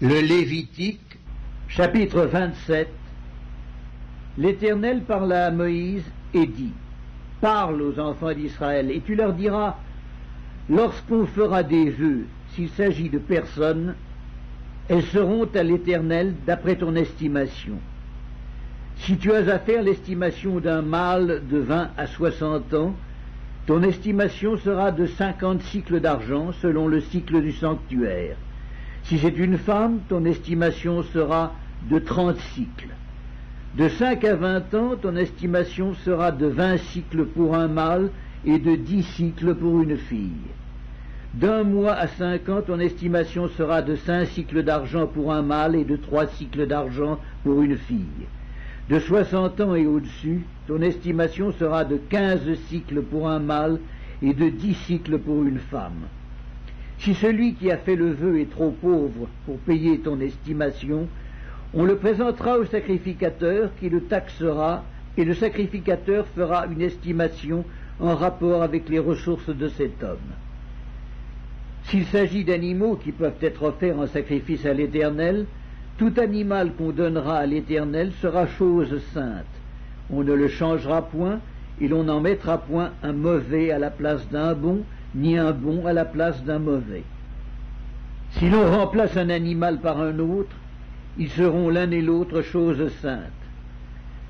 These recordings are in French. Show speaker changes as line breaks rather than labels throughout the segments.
Le Lévitique,
chapitre 27. L'Éternel parla à Moïse et dit: Parle aux enfants d'Israël, et tu leur diras: lorsqu'on fera des vœux, s'il s'agit de personnes, elles seront à l'Éternel d'après ton estimation. Si tu as à faire l'estimation d'un mâle de 20 à 60 ans, ton estimation sera de 50 cycles d'argent selon le cycle du sanctuaire. Si c'est une femme, ton estimation sera de 30 cycles. De 5 à 20 ans, ton estimation sera de 20 cycles pour un mâle et de 10 cycles pour une fille. D'un mois à 5 ans, ton estimation sera de 5 cycles d'argent pour un mâle et de 3 cycles d'argent pour une fille. De 60 ans et au-dessus, ton estimation sera de 15 cycles pour un mâle et de 10 cycles pour une femme. Si celui qui a fait le vœu est trop pauvre pour payer ton estimation, on le présentera au sacrificateur qui le taxera, et le sacrificateur fera une estimation en rapport avec les ressources de cet homme. S'il s'agit d'animaux qui peuvent être offerts en sacrifice à l'Éternel, tout animal qu'on donnera à l'Éternel sera chose sainte. On ne le changera point, et l'on n'en mettra point un mauvais à la place d'un bon, ni un bon à la place d'un mauvais. Si l'on remplace un animal par un autre, ils seront l'un et l'autre choses saintes.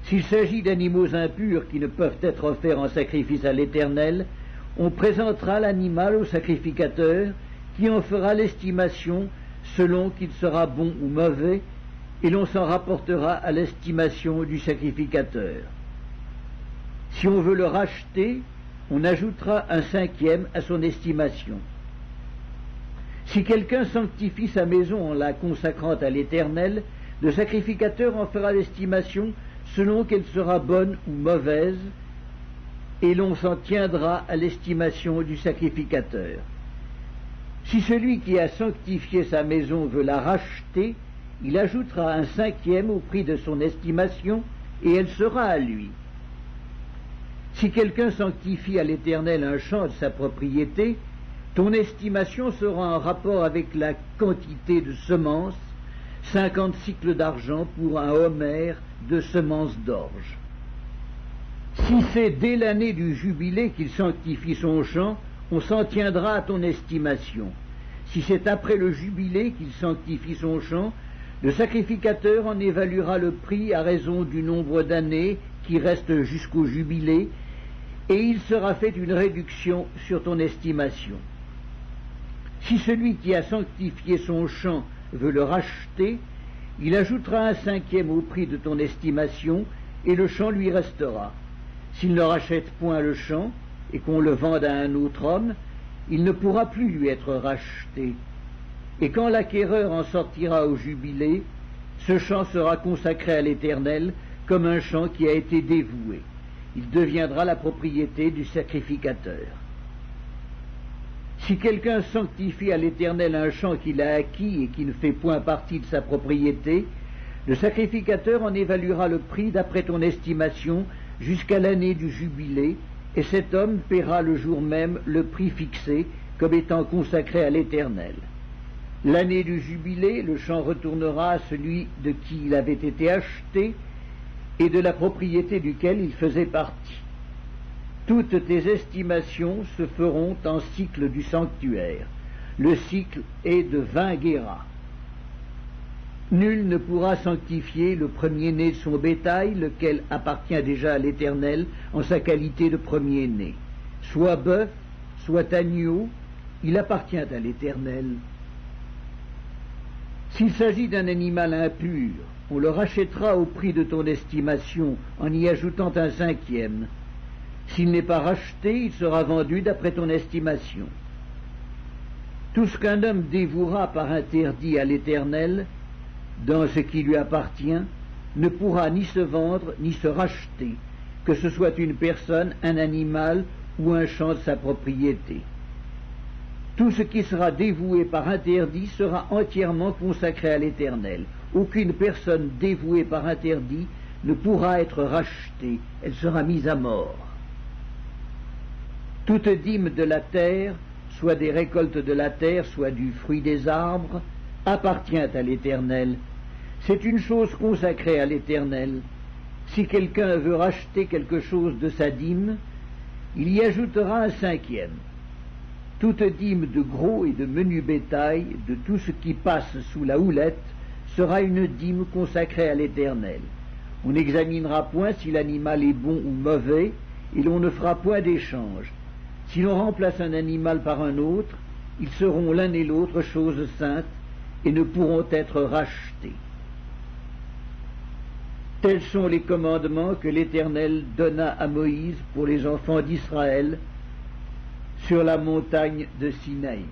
S'il s'agit d'animaux impurs qui ne peuvent être offerts en sacrifice à l'Éternel, on présentera l'animal au sacrificateur, qui en fera l'estimation selon qu'il sera bon ou mauvais, et l'on s'en rapportera à l'estimation du sacrificateur. Si on veut le racheter, on ajoutera un 5e à son estimation. Si quelqu'un sanctifie sa maison en la consacrant à l'Éternel, le sacrificateur en fera l'estimation selon qu'elle sera bonne ou mauvaise, et l'on s'en tiendra à l'estimation du sacrificateur. Si celui qui a sanctifié sa maison veut la racheter, il ajoutera un 5e au prix de son estimation, et elle sera à lui. Si quelqu'un sanctifie à l'Éternel un champ de sa propriété, ton estimation sera en rapport avec la quantité de semences, 50 cycles d'argent pour un homère de semences d'orge. Si c'est dès l'année du jubilé qu'il sanctifie son champ, on s'en tiendra à ton estimation. Si c'est après le jubilé qu'il sanctifie son champ, le sacrificateur en évaluera le prix à raison du nombre d'années qui restent jusqu'au jubilé, et il sera fait une réduction sur ton estimation. Si celui qui a sanctifié son champ veut le racheter, il ajoutera un 5e au prix de ton estimation, et le champ lui restera. S'il ne rachète point le champ, et qu'on le vende à un autre homme, il ne pourra plus lui être racheté. Et quand l'acquéreur en sortira au jubilé, ce champ sera consacré à l'Éternel comme un champ qui a été dévoué. Il deviendra la propriété du sacrificateur. Si quelqu'un sanctifie à l'Éternel un champ qu'il a acquis et qui ne fait point partie de sa propriété, le sacrificateur en évaluera le prix d'après ton estimation jusqu'à l'année du jubilé, et cet homme paiera le jour même le prix fixé comme étant consacré à l'Éternel. L'année du jubilé, le champ retournera à celui de qui il avait été acheté et de la propriété duquel il faisait partie. Toutes tes estimations se feront en cycle du sanctuaire. Le cycle est de 20 guéras. Nul ne pourra sanctifier le premier-né de son bétail, lequel appartient déjà à l'Éternel en sa qualité de premier-né. Soit bœuf, soit agneau, il appartient à l'Éternel. S'il s'agit d'un animal impur, on le rachètera au prix de ton estimation en y ajoutant un 5e. S'il n'est pas racheté, il sera vendu d'après ton estimation. Tout ce qu'un homme dévouera par interdit à l'Éternel, dans ce qui lui appartient, ne pourra ni se vendre ni se racheter, que ce soit une personne, un animal ou un champ de sa propriété. Tout ce qui sera dévoué par interdit sera entièrement consacré à l'Éternel. Aucune personne dévouée par interdit ne pourra être rachetée, elle sera mise à mort. Toute dîme de la terre, soit des récoltes de la terre, soit du fruit des arbres, appartient à l'Éternel. C'est une chose consacrée à l'Éternel. Si quelqu'un veut racheter quelque chose de sa dîme, il y ajoutera un cinquième. Toute dîme de gros et de menu bétail, de tout ce qui passe sous la houlette, sera une dîme consacrée à l'Éternel. On n'examinera point si l'animal est bon ou mauvais, et l'on ne fera point d'échange. Si l'on remplace un animal par un autre, ils seront l'un et l'autre choses saintes, et ne pourront être rachetés. Tels sont les commandements que l'Éternel donna à Moïse pour les enfants d'Israël sur la montagne de Sinaï.